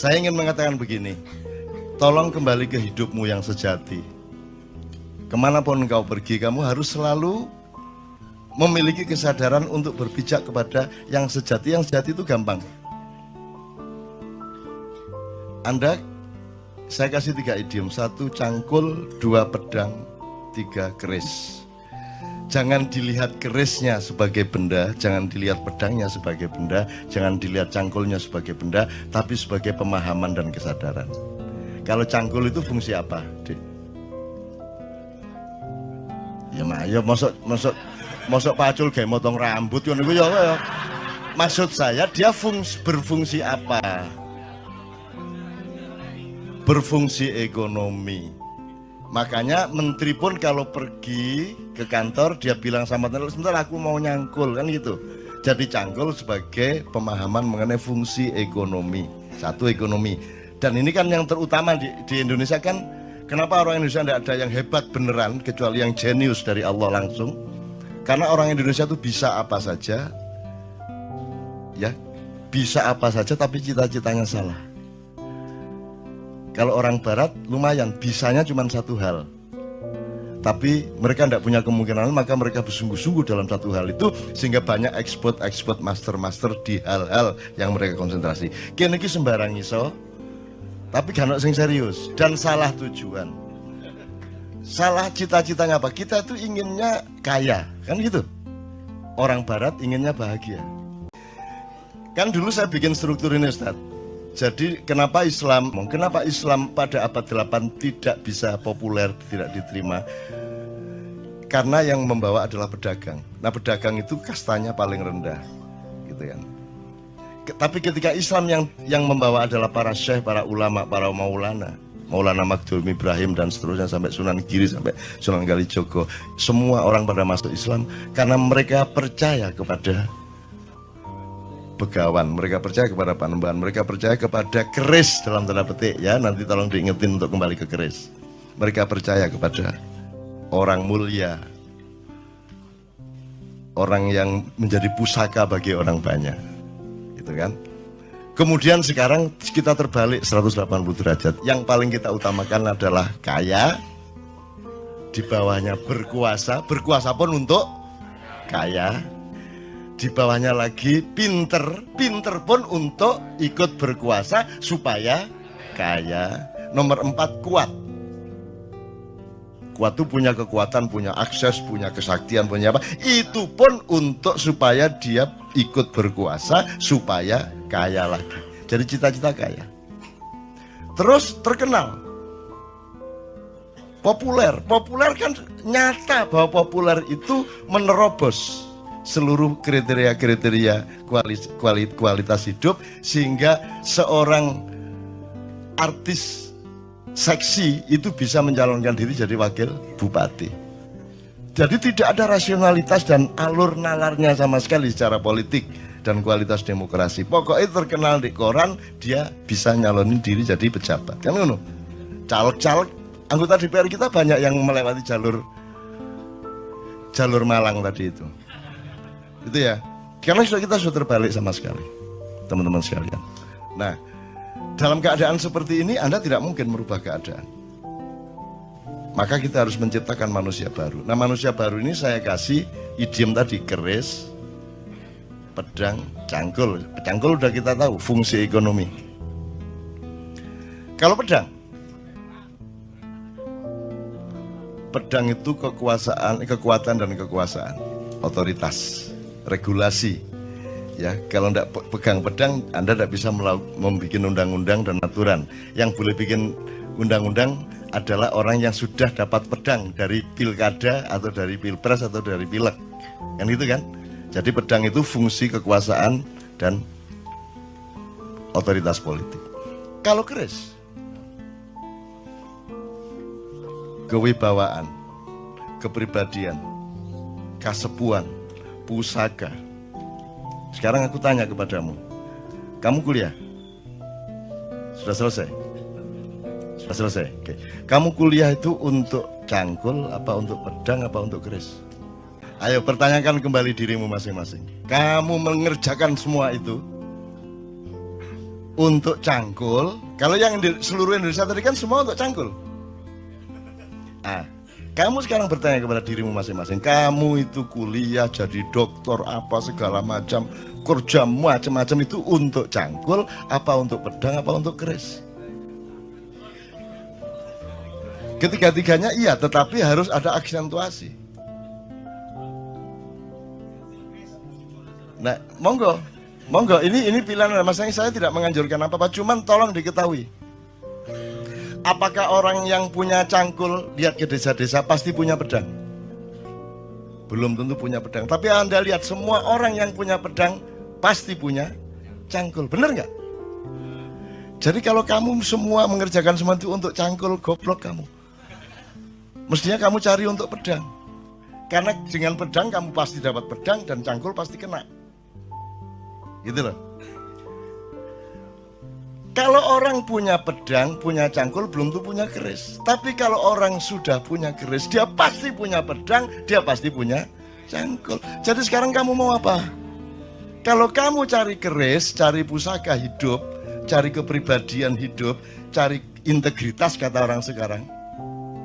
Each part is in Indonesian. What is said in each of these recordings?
Saya ingin mengatakan begini, tolong kembali ke hidupmu yang sejati. Kemanapun engkau pergi, kamu harus selalu memiliki kesadaran untuk berpijak kepada yang sejati. Yang sejati itu gampang. Saya kasih 3 idiom, 1 cangkul, 2 pedang, 3 keris. Jangan dilihat kerisnya sebagai benda, jangan dilihat pedangnya sebagai benda, jangan dilihat cangkulnya sebagai benda, tapi sebagai pemahaman dan kesadaran. Kalau cangkul itu fungsi apa, Dik? Ya masuk pacul kayak motong rambut ya. Maksud saya dia berfungsi apa? Berfungsi ekonomi. Makanya menteri pun kalau pergi ke kantor dia bilang sama tenaga, sebentar aku mau nyangkul, kan gitu. Jadi cangkul sebagai pemahaman mengenai fungsi ekonomi. 1 ekonomi. Dan ini kan yang terutama di Indonesia kan, kenapa orang Indonesia tidak ada yang hebat beneran kecuali yang jenius dari Allah langsung. Karena orang Indonesia itu bisa apa saja, ya bisa apa saja, tapi cita-citanya salah. Kalau orang Barat lumayan, bisanya cuma 1 hal, tapi mereka tidak punya kemungkinan, maka mereka bersungguh-sungguh dalam 1 hal itu, sehingga banyak ekspor master di hal-hal yang mereka konsentrasi. Kini sembarang iso, tapi gak sing serius dan salah tujuan. Salah cita-citanya apa? Kita itu inginnya kaya, kan gitu. Orang Barat inginnya bahagia. Kan dulu saya bikin struktur ini, Ustaz. Jadi kenapa Islam pada abad 8 tidak bisa populer, tidak diterima? Karena yang membawa adalah pedagang. Nah, pedagang itu kastanya paling rendah, gitu kan. Tapi ketika Islam yang membawa adalah para syekh, para ulama, para maulana, Maulana Magdum Ibrahim dan seterusnya sampai Sunan Giri, sampai Sunan Kalijogo, semua orang pada masuk Islam karena mereka percaya kepada begawan, mereka percaya kepada panembahan, mereka percaya kepada keris dalam tanda petik, ya nanti tolong diingetin untuk kembali ke keris. Mereka percaya kepada orang mulia, orang yang menjadi pusaka bagi orang banyak, gitu kan. Kemudian sekarang kita terbalik 180 derajat. Yang paling kita utamakan adalah kaya, di bawahnya berkuasa pun untuk kaya. Di bawahnya lagi pinter pun untuk ikut berkuasa supaya kaya. Nomor 4 kuat itu punya kekuatan, punya akses, punya kesaktian, punya apa, itu pun untuk supaya dia ikut berkuasa supaya kaya lagi. Jadi cita-cita kaya. Terus terkenal, populer kan nyata bahwa populer itu menerobos seluruh kriteria kualitas hidup, sehingga seorang artis seksi itu bisa mencalonkan diri jadi wakil bupati. Jadi tidak ada rasionalitas dan alur nalarnya sama sekali secara politik dan kualitas demokrasi. Pokoknya terkenal di koran, dia bisa nyalonin diri jadi pejabat, kan ngono. Caleg-caleg anggota DPR kita banyak yang melewati jalur Malang tadi itu ya, karena kita sudah terbalik sama sekali, teman-teman sekalian. Nah, dalam keadaan seperti ini Anda tidak mungkin merubah keadaan, maka kita harus menciptakan manusia baru. Nah, manusia baru ini saya kasih idiom tadi, keris, pedang, cangkul. Cangkul udah kita tahu fungsi ekonomi. Kalau pedang itu kekuatan dan kekuasaan, otoritas, regulasi, ya. Kalau tidak pegang pedang, Anda tidak bisa membuat undang-undang dan aturan. Yang boleh bikin undang-undang adalah orang yang sudah dapat pedang dari pilkada atau dari pilpres atau dari pileg, kan gitu kan. Jadi pedang itu fungsi kekuasaan dan otoritas politik. Kalau keris, kewibawaan, kepribadian, kasepuan, pusaka. Sekarang aku tanya kepadamu, kamu kuliah? Sudah selesai? Sudah selesai? Oke. Kamu kuliah itu untuk cangkul, apa untuk pedang, apa untuk keris? Ayo pertanyakan kembali dirimu masing-masing. Kamu mengerjakan semua itu untuk cangkul. Kalau yang seluruh Indonesia tadi kan semua untuk cangkul. Ah, kamu sekarang bertanya kepada dirimu masing-masing, kamu itu kuliah jadi dokter apa segala macam, kerja macam-macam itu untuk cangkul apa untuk pedang apa untuk keris? Ketiga-tiganya iya, tetapi harus ada aksentuasi. Nah, monggo, monggo. Ini pilihan masing-masing. Saya tidak menganjurkan apa-apa, cuman tolong diketahui. Apakah orang yang punya cangkul lihat ke desa-desa pasti punya pedang? Belum tentu punya pedang. Tapi Anda lihat semua orang yang punya pedang pasti punya cangkul. Benar nggak? Jadi kalau kamu semua mengerjakan semua itu untuk cangkul, goblok kamu. Mestinya kamu cari untuk pedang. Karena dengan pedang kamu pasti dapat pedang dan cangkul pasti kena. Gitu loh. Kalau orang punya pedang, punya cangkul, belum tentu punya keris. Tapi kalau orang sudah punya keris, dia pasti punya pedang, dia pasti punya cangkul. Jadi sekarang kamu mau apa? Kalau kamu cari keris, cari pusaka hidup, cari kepribadian hidup, cari integritas kata orang sekarang,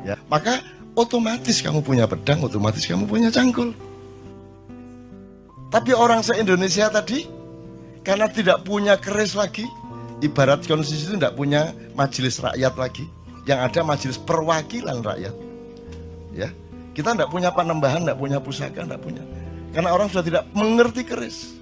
ya, maka otomatis kamu punya pedang, otomatis kamu punya cangkul. Tapi orang se-Indonesia tadi, karena tidak punya keris lagi, ibarat konstitusi itu tidak punya majelis rakyat lagi, yang ada majelis perwakilan rakyat. Ya, kita tidak punya panembahan, tidak punya pusaka, tidak punya. Karena orang sudah tidak mengerti keris.